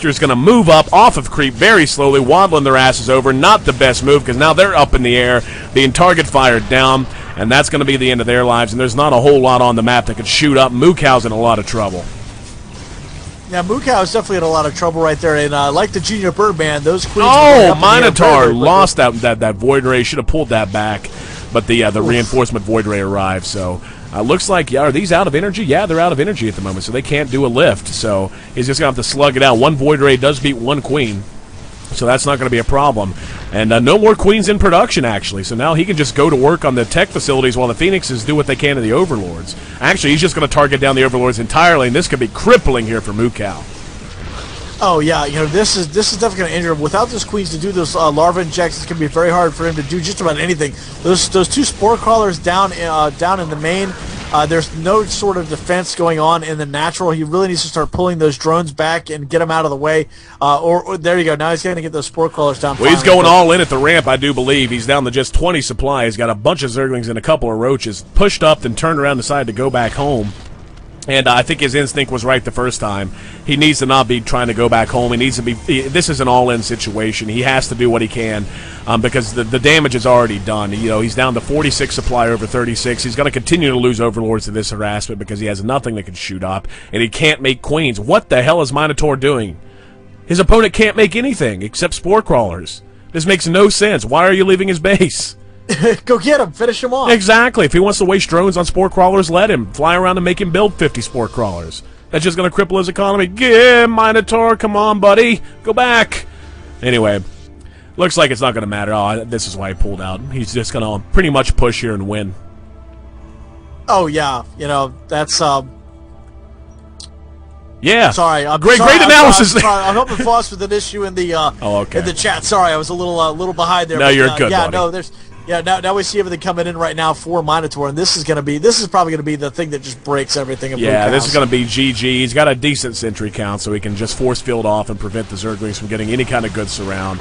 Monster's going to move up off of creep very slowly, waddling their asses over. Not the best move because now they're up in the air, being target fired down, and that's going to be the end of their lives. And there's not a whole lot on the map that could shoot up. Mookow's in a lot of trouble. Yeah, Mookow is definitely in a lot of trouble right there. And like the Junior Birdman, those queens. Oh, Minotaur lost that Void Ray. Should have pulled that back, but the reinforcement Void Ray arrived. So. Looks like, yeah, are these out of energy? Yeah, they're out of energy at the moment, so they can't do a lift. So he's just going to have to slug it out. One Void Ray does beat one Queen, so that's not going to be a problem. And no more Queens in production, actually. So now he can just go to work on the tech facilities while the Phoenixes do what they can to the Overlords. Actually, he's just going to target down the Overlords entirely, and this could be crippling here for Mookow. Oh yeah, this is definitely going to injure him. Without those queens to do those larva injections, it's going to be very hard for him to do just about anything. Those two spore crawlers down in the main. There's no sort of defense going on in the natural. He really needs to start pulling those drones back and get them out of the way. Or there you go. Now he's going to get those spore crawlers down. Well, he's going all in at the ramp, I do believe. He's down to just 20 supply. He's got a bunch of Zerglings and a couple of Roaches. Pushed up, then turned around, decided to go back home. And I think his instinct was right the first time. He needs to not be trying to go back home. He needs to be. This is an all-in situation. He has to do what he can because the damage is already done. He's down to 46 supply over 36. He's going to continue to lose Overlords to this harassment because he has nothing that can shoot up, and he can't make Queens. What the hell is Minotaur doing? His opponent can't make anything except Spore Crawlers. This makes no sense. Why are you leaving his base? Go get him. Finish him off. Exactly. If he wants to waste drones on Spore Crawlers, let him. Fly around and make him build 50 Spore Crawlers. That's just going to cripple his economy. Yeah, Minotaur, come on, buddy. Go back. Anyway, looks like it's not going to matter. Oh, this is why he pulled out. He's just going to pretty much push here and win. Oh, yeah. That's... Yeah. Sorry. Great analysis. I'm hoping Foss with an issue in the in the chat. Sorry, I was a little behind there. No, you're good. Yeah, buddy. no, there's now we see everything coming in right now for Minotaur, and this is probably gonna be the thing that just breaks everything. Yeah, this is gonna be GG. He's got a decent sentry count, so he can just force field off and prevent the Zerglings from getting any kind of good surround.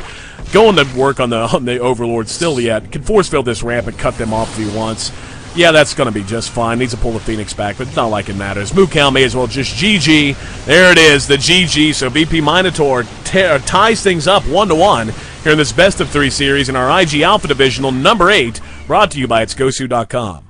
Going to work on the Overlord still yet. Can force field this ramp and cut them off if he wants. Yeah, that's going to be just fine. Needs to pull the Phoenix back, but it's not like it matters. Mookow may as well just GG. There it is, the GG. So VP Minotaur ties things up 1-1 here in this best of 3 series in our IG Alpha Divisional number 8, brought to you by itsgosu.com.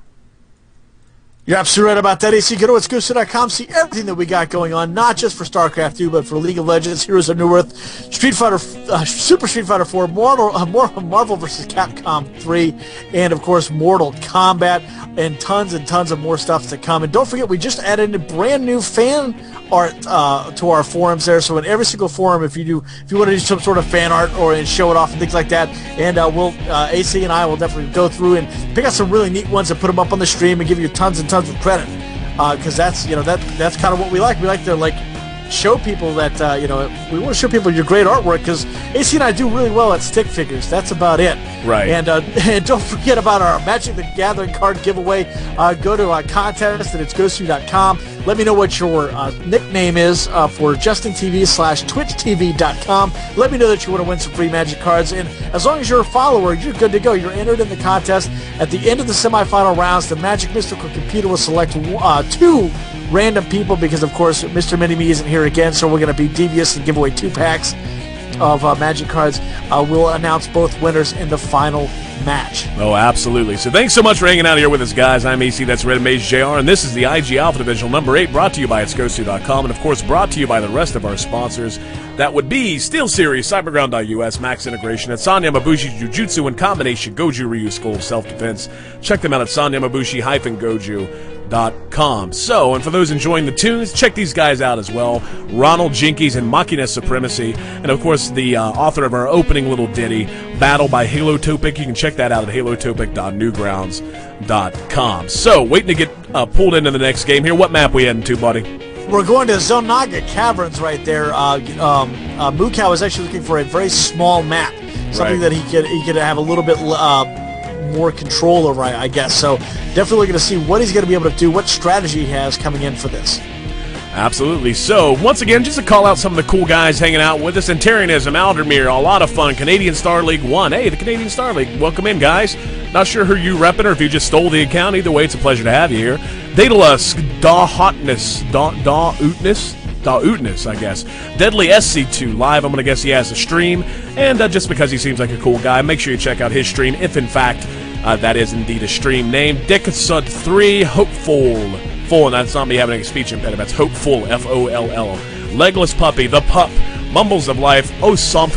You're absolutely right about that, AC. Go to itsgosu.com, see everything that we got going on, not just for StarCraft 2, but for League of Legends, Heroes of New Earth, Street Fighter, Super Street Fighter 4, Marvel vs. Capcom 3, and, of course, Mortal Kombat, and tons of more stuff to come. And don't forget, we just added a brand new fan art to our forums there. So in every single forum, if you want to do some sort of fan art and show it off and things like that, and AC and I will definitely go through and pick out some really neat ones and put them up on the stream and give you tons and tons of credit, because that's that's kind of what we like. We like to show people that we want to show people your great artwork, because AC and I do really well at stick figures. That's about it. Right. And don't forget about our Magic the Gathering card giveaway. Go to contest at itsgosu.com. Let me know what your nickname is for JustinTV/TwitchTV.com. Let me know that you want to win some free Magic cards, and as long as you're a follower, you're good to go. You're entered in the contest. At the end of the semifinal rounds, the Magic Mystical computer will select 2 random people, because of course Mr. Mini-Me isn't here again, so we're going to be devious and give away 2 packs of Magic cards. We'll announce both winners in the final match. Oh, absolutely. So thanks so much for hanging out here with us, guys. I'm AC, that's Red Mage JR, and this is the IG Alpha Divisional number 8, brought to you by itsgosu.com, and of course brought to you by the rest of our sponsors. That would be SteelSeries, Cyberground.us, Max Integration, at Sanya Mabushi Jujutsu and Combination Goju Ryu School of Self-Defense. Check them out at sanyamabushi-goju.com. So, and for those enjoying the tunes, check these guys out as well. Ronald Jinkies and Machina Supremacy, and of course the author of our opening little ditty, Battle by Halotopic. You can check that out at halotopic.newgrounds.com. So, waiting to get pulled into the next game here. What map we heading to, buddy? We're going to Zonaga Caverns right there. Mookow is actually looking for a very small map, something that he could have a little bit more control over, I guess. So definitely looking to see what he's going to be able to do, what strategy he has coming in for this. Absolutely. So, once again, just to call out some of the cool guys hanging out with us. Antarianism, Aldermere, a lot of fun. Canadian Star League 1. Hey, the Canadian Star League. Welcome in, guys. Not sure who you repping or if you just stole the account. Either way, it's a pleasure to have you here. Daedalus, Da Hotness, Da Ootness. Dautness, I guess. Deadly SC2 live. I'm going to guess he has a stream. And just because he seems like a cool guy, make sure you check out his stream if, in fact, that is indeed a stream name. Dickasud3, Hopeful. Full, and that's not me having a speech impediment. That's Hopeful, F-O-L-L. Legless Puppy, The Pup. Mumbles of Life, so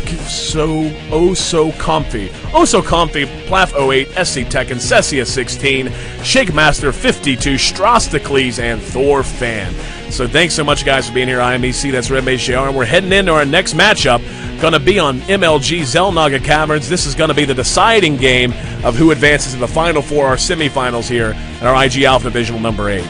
comfy. Oh so comfy, Plaf 08, SC Tekken, Cessia 16, Shake Master 52, Strostocles, and Thor Fan. So thanks so much, guys, for being here. IMEC, that's Red Mage JR, and we're heading into our next matchup. Gonna be on MLG Zelnaga Caverns. This is gonna be the deciding game of who advances to the final four, our semifinals here at our IG Alpha Divisional number 8.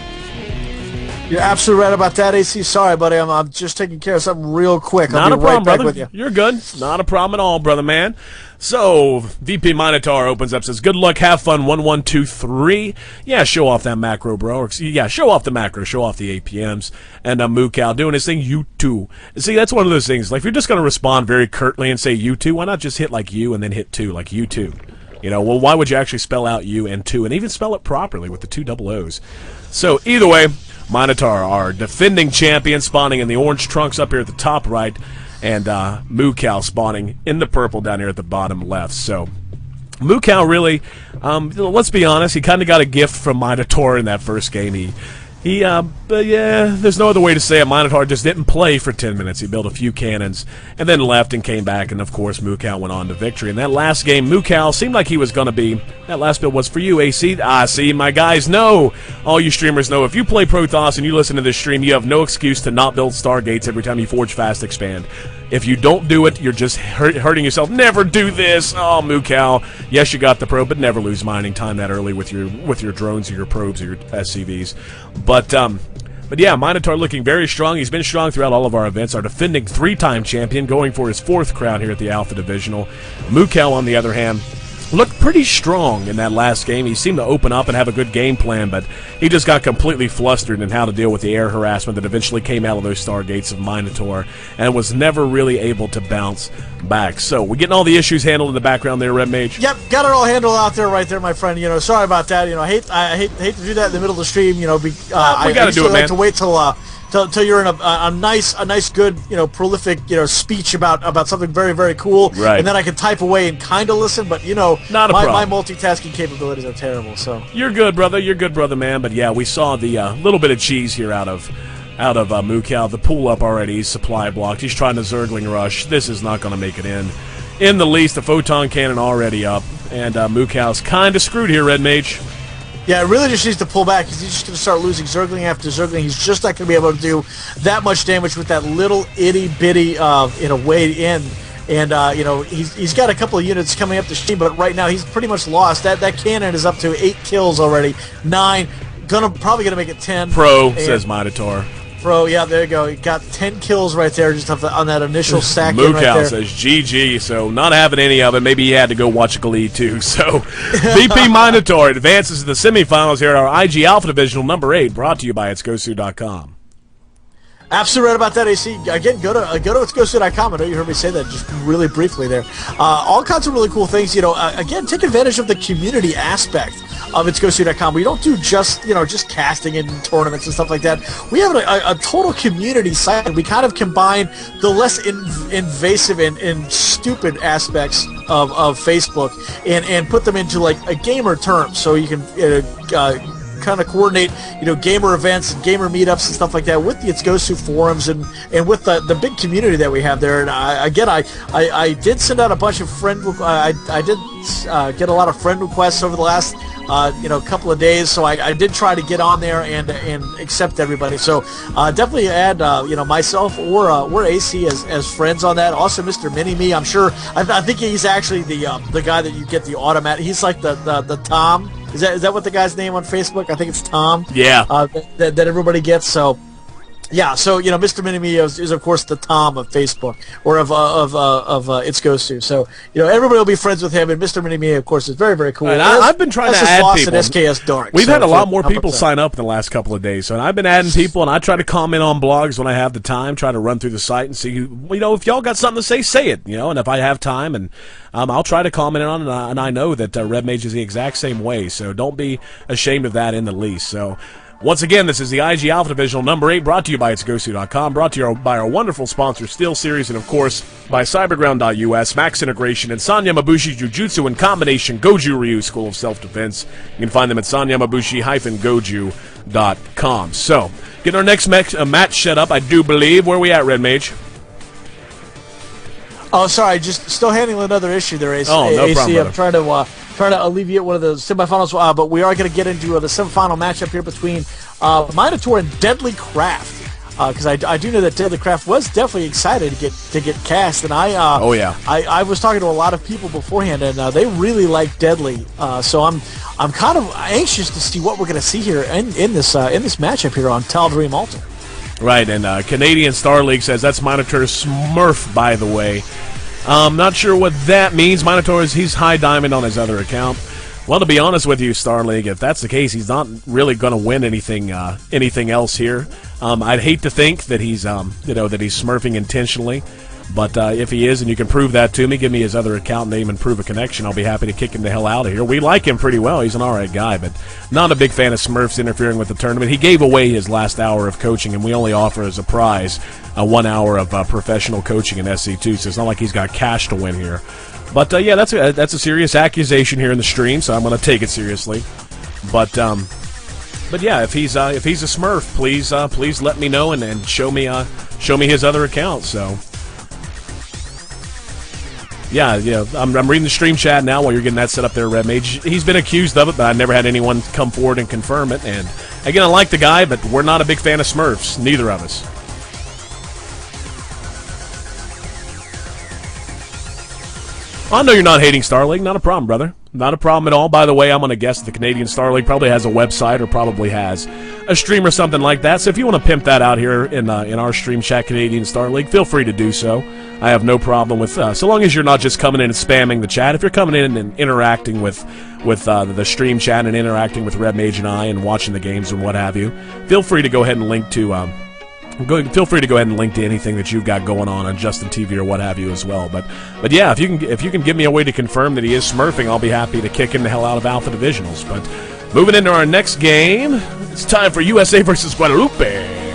You're absolutely right about that, AC. Sorry, buddy. I'm just taking care of something real quick. Not a problem, brother. With you. You're good. Not a problem at all, brother man. So, VP Minotaur opens up, says, good luck, have fun, 1, 1, 2, 3. Yeah, show off that macro, bro. Or, yeah, show off the macro, show off the APMs. And Mukal doing his thing, you too. See, that's one of those things. Like, if you're just going to respond very curtly and say you too, why not just hit like you and then hit two, like you too? You know, well, why would you actually spell out you and two and even spell it properly with the 2 double O's? So, either way, Minotaur, our defending champion, spawning in the orange trunks up here at the top right, and Mukal spawning in the purple down here at the bottom left. So, Mukal really, let's be honest, he kind of got a gift from Minotaur in that first game. But yeah, there's no other way to say it. Minotaur just didn't play for 10 minutes. He built a few cannons and then left and came back, and of course Mukal went on to victory. In that last game, Mukal seemed like he was going to be, that last build was for you, AC. See, my guys know, all you streamers know, if you play Protoss and you listen to this stream, you have no excuse to not build Stargates every time you forge Fast Expand. If you don't do it, you're just hurting yourself. Never do this. Oh, Mukal. Yes, you got the probe, but never lose mining time that early with your drones or your probes or your SCVs. But yeah, Minotaur looking very strong. He's been strong throughout all of our events. Our defending 3-time champion, going for his 4th crown here at the Alpha Divisional. Mukal, on the other hand, looked pretty strong in that last game. He seemed to open up and have a good game plan, but he just got completely flustered in how to deal with the air harassment that eventually came out of those Stargates of Minotaur and was never really able to bounce back. So, we're getting all the issues handled in the background there, Red Mage? Yep, got it all handled out there right there, my friend. You know, sorry about that. You know, I hate to do that in the middle of the stream. You know, we gotta do it, man. To wait till you're in a nice, good, you know, prolific, you know, speech about something very, very cool, right? And then I can type away and kind of listen, but you know, my multitasking capabilities are terrible. So you're good, brother. You're good, brother, man. But yeah, we saw the little bit of cheese here out of Mukal. The pull up already. He's supply blocked. He's trying to Zergling rush. This is not going to make it in the least. The photon cannon already up, and Mukal's kind of screwed here, Red Mage. Yeah, it really just needs to pull back because he's just going to start losing Zergling after Zergling. He's just not going to be able to do that much damage with that little itty-bitty, way in. And, you know, he's got a couple of units coming up the stream, but right now he's pretty much lost. That cannon is up to 8 kills already. 9. Probably going to make it 10. Says Minotaur. Yeah, there you go. He got 10 kills right there just on that initial stack. Mukal right there. says GG, so not having any of it. Maybe he had to go watch Glee too. So VP Minotaur advances to the semifinals here at our IG Alpha Divisional number 8, brought to you by itsgosu.com. Absolutely right about that, AC. Again, go to itsgosu.com. I know you heard me say that just really briefly there. All kinds of really cool things. You know, again, take advantage of the community aspect of itsgosu.com. We don't do just casting and tournaments and stuff like that. We have a total community site. We kind of combine the less invasive and stupid aspects of Facebook and put them into like a gamer term, so you can kind of coordinate, you know, gamer events and gamer meetups and stuff like that with the It's Gosu forums and with the big community that we have there. And I did send out a bunch of I did get a lot of friend requests over the last couple of days, so I did try to get on there and accept everybody. So definitely add myself or AC as friends on that. Also, Mr. Mini-Me, I'm sure. I think he's actually the guy that you get the automatic. He's like the Tom. Is that what the guy's name on Facebook? I think it's Tom. Yeah. That everybody gets. So. Yeah, so Mr. Mini-Me is of course the Tom of Facebook or of It's Gosu. So everybody will be friends with him, and Mr. Mini-Me of course is very, very cool. And I've been trying to add people. And SKS Dark. We've had a lot more people sign up in the last couple of days, so and I've been adding people, and I try to comment on blogs when I have the time. Try to run through the site and see if y'all got something to say it. And if I have time, and I'll try to comment on it. And I know that Red Mage is the exact same way, so don't be ashamed of that in the least. So. Once again, this is the IG Alpha Divisional number 8, brought to you by itsgosu.com, brought to you by our wonderful sponsor, SteelSeries, and of course, by Cyberground.us, Max Integration, and Sanyamabushi Jujutsu and Combination Goju Ryu School of Self-Defense. You can find them at sanyamabushi-goju.com. So, getting our next match set up, I do believe. Where are we at, Red Mage? Oh, sorry, just still handling another issue there, AC. Oh, no problem, I'm trying to alleviate one of the semifinals, but we are going to get into the semifinal matchup here between Minotaur and Deadly Craft. Because I do know that Deadly Craft was definitely excited to get cast, and I was talking to a lot of people beforehand, and they really like Deadly. So I'm kind of anxious to see what we're going to see here in this matchup here on Tal'Darim Altar. Right, and Canadian Star League says that's Minotaur Smurf, by the way. Not sure what that means. Minotaur he's high diamond on his other account. Well, to be honest with you, Star League, if that's the case, he's not really going to win anything else here. I'd hate to think that he's that he's smurfing intentionally. But if he is, and you can prove that to me, give me his other account name and prove a connection, I'll be happy to kick him the hell out of here. We like him pretty well. He's an alright guy, but not a big fan of Smurfs interfering with the tournament. He gave away his last hour of coaching, and we only offer as a prize 1 hour of professional coaching in SC2, so it's not like he's got cash to win here. But, yeah, that's a serious accusation here in the stream, so I'm going to take it seriously. But yeah, if he's a Smurf, please let me know and show me his other account, so... Yeah, I'm reading the stream chat now while you're getting that set up there, Red Mage. He's been accused of it, but I've never had anyone come forward and confirm it. And, again, I like the guy, but we're not a big fan of Smurfs. Neither of us. I know you're not hating Star League. Not a problem, brother. Not a problem at all. By the way, I'm going to guess the Canadian Star League probably has a website or probably has a stream or something like that. So if you want to pimp that out here in our stream chat, Canadian Star League, feel free to do so. I have no problem with so long as you're not just coming in and spamming the chat. If you're coming in and interacting with the stream chat and interacting with Red Mage and I and watching the games and what have you, feel free to go ahead and link to feel free to go ahead and link to anything that you've got going on Justin TV or what have you as well. But yeah, if you can give me a way to confirm that he is smurfing, I'll be happy to kick him the hell out of Alpha Divisionals. But moving into our next game, it's time for USA versus Guadalupe.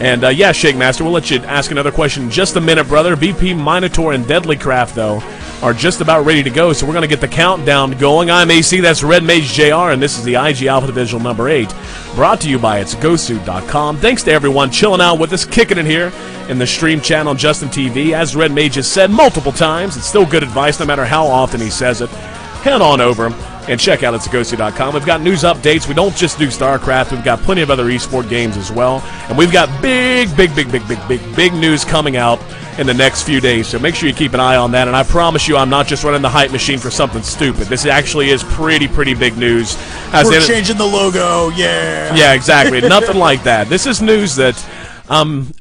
And yeah, Shake Master, we'll let you ask another question in just a minute, brother. VP Minotaur and Deadly Craft, though, are just about ready to go, so we're going to get the countdown going. I'm AC, that's Red Mage JR, and this is the IG Alpha Divisional number 8, brought to you by itsgosu.com. Thanks to everyone chilling out with us, kicking it here in the stream channel Justin TV. As Red Mage has said multiple times, it's still good advice no matter how often he says it. Head on over and check out itsgosu.com. We've got news updates. We don't just do StarCraft. We've got plenty of other esport games as well. And we've got big news coming out in the next few days. So make sure you keep an eye on that. And I promise you, I'm not just running the hype machine for something stupid. This actually is pretty big news. We're changing the logo, yeah. Yeah, exactly. Nothing like that. This is news that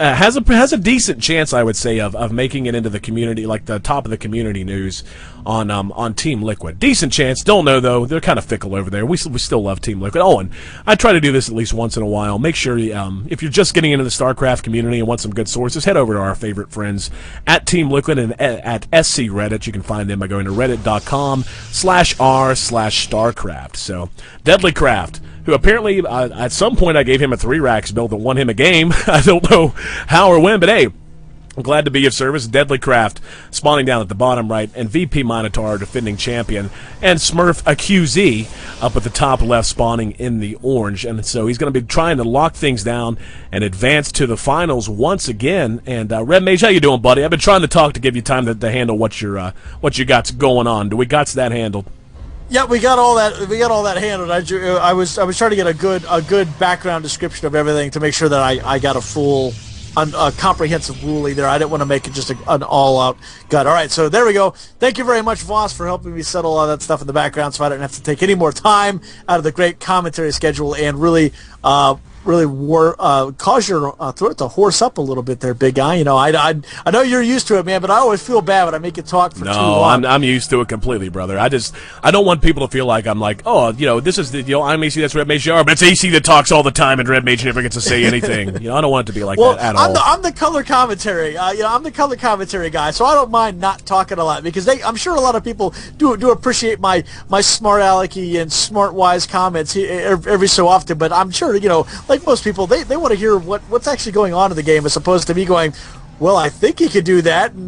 has a decent chance, I would say, of making it into the community, like the top of the community news on Team Liquid. Decent chance. Don't know though. They're kind of fickle over there. We still love Team Liquid. Oh, and I try to do this at least once in a while. Make sure if you're just getting into the StarCraft community and want some good sources, head over to our favorite friends at Team Liquid and at SC Reddit. You can find them by going to reddit.com/r/StarCraft. So Deadly Craft, who apparently at some point I gave him a 3-racks build that won him a game. I don't know how or when, but hey, I'm glad to be of service. Deadly Craft spawning down at the bottom right, and VP Minotaur, defending champion, and Smurf a QZ up at the top left, spawning in the orange. And so he's going to be trying to lock things down and advance to the finals once again. And Red Mage, how you doing, buddy? I've been trying to talk to give you time to handle what you got going on. Do we got that handled? Yeah, we got all that. We got all that handled. I was trying to get a good background description of everything to make sure that I got a full, comprehensive ruling there. I didn't want to make it just an all-out gut. All right, so there we go. Thank you very much, Voss, for helping me settle all that stuff in the background, so I didn't have to take any more time out of the great commentary schedule and really really cause your throat to hoarse up a little bit there, big guy. You know, I know you're used to it, man, but I always feel bad when I make you talk for too long. No, I'm used to it completely, brother. I don't want people to feel like I'm like, oh, you know, this is the, you know, I'm AC, that's Red Mage, but it's AC that talks all the time, and Red Mage never gets to say anything. You know, I don't want it to be like that at all. I'm the color commentary. You know, I'm the color commentary guy, so I don't mind not talking a lot because I'm sure a lot of people do appreciate my smart alecky and smart wise comments every so often. But I'm sure, you know, like most people, they want to hear what's actually going on in the game as opposed to me going, well, I think he could do that. And